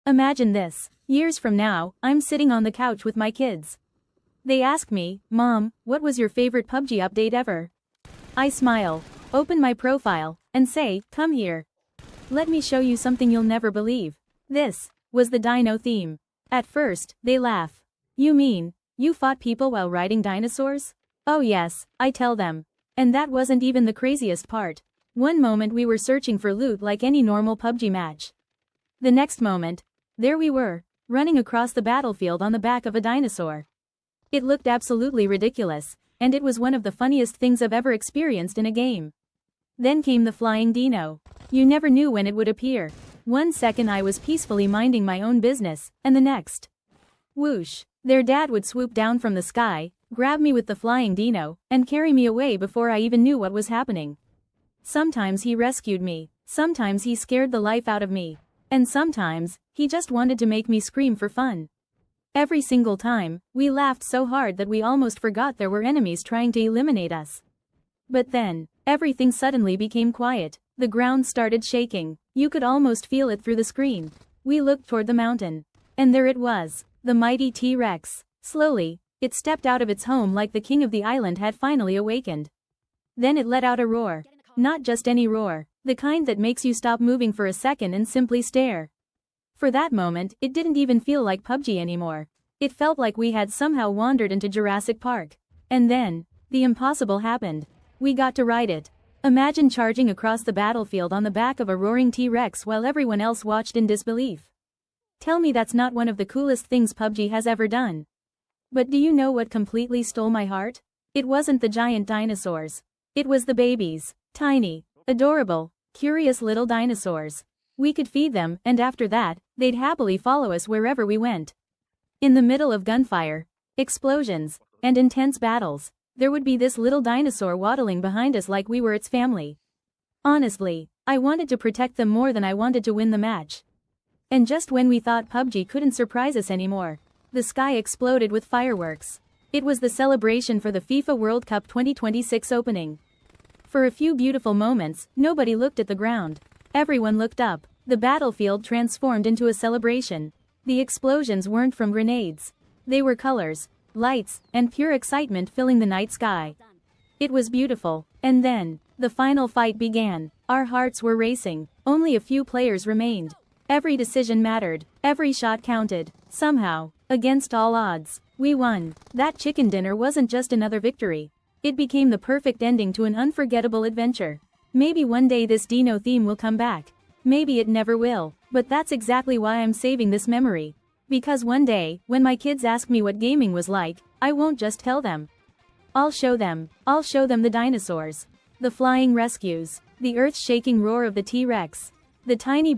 Imagine this. Years from now, I'm sitting on the couch with my kids. They ask me, "Mom, what was your favorite PUBG update ever?" I smile, open my profile, and say, "Come here. Let me show you something you'll never believe." This was the dino theme. At first, they laugh. "You mean, you fought people while riding dinosaurs?" "Oh yes," I tell them. And that wasn't even the craziest part. One moment we were searching for loot like any normal PUBG match. The next moment, there we were, running across the battlefield on the back of a dinosaur. It looked absolutely ridiculous, and it was one of the funniest things I've ever experienced in a game. Then came the flying dino. You never knew when it would appear. One second I was peacefully minding my own business, and the next, whoosh, their dad would swoop down from the sky, grab me with the flying dino, and carry me away before I even knew what was happening. Sometimes he rescued me, sometimes he scared the life out of me, and sometimes, he just wanted to make me scream for fun. Every single time, we laughed so hard that we almost forgot there were enemies trying to eliminate us. But then, everything suddenly became quiet. The ground started shaking. You could almost feel it through the screen. We looked toward the mountain. And there it was, the mighty T-Rex. Slowly, it stepped out of its home like the king of the island had finally awakened. Then it let out a roar. Not just any roar, the kind that makes you stop moving for a second and simply stare. For that moment, it didn't even feel like PUBG anymore. It felt like we had somehow wandered into Jurassic Park. And then, the impossible happened. We got to ride it. Imagine charging across the battlefield on the back of a roaring T-Rex while everyone else watched in disbelief. Tell me that's not one of the coolest things PUBG has ever done. But do you know what completely stole my heart? It wasn't the giant dinosaurs. It was the babies. Tiny, adorable, curious little dinosaurs. We could feed them, and after that, they'd happily follow us wherever we went. In the middle of gunfire, explosions, and intense battles, there would be this little dinosaur waddling behind us like we were its family. Honestly, I wanted to protect them more than I wanted to win the match. And just when we thought PUBG couldn't surprise us anymore, the sky exploded with fireworks. It was the celebration for the FIFA World Cup 2026 opening. For a few beautiful moments, nobody looked at the ground. Everyone looked up. The battlefield transformed into a celebration. The explosions weren't from grenades. They were colors, lights, and pure excitement filling the night sky. It was beautiful. And then, the final fight began. Our hearts were racing. Only a few players remained. Every decision mattered. Every shot counted. Somehow, against all odds, we won. That chicken dinner wasn't just another victory. It became the perfect ending to an unforgettable adventure. Maybe one day this dino theme will come back. Maybe it never will, but that's exactly why I'm saving this memory. Because one day, when my kids ask me what gaming was like, I won't just tell them. I'll show them. I'll show them the dinosaurs. The flying rescues. The earth-shaking roar of the T-Rex. The tiny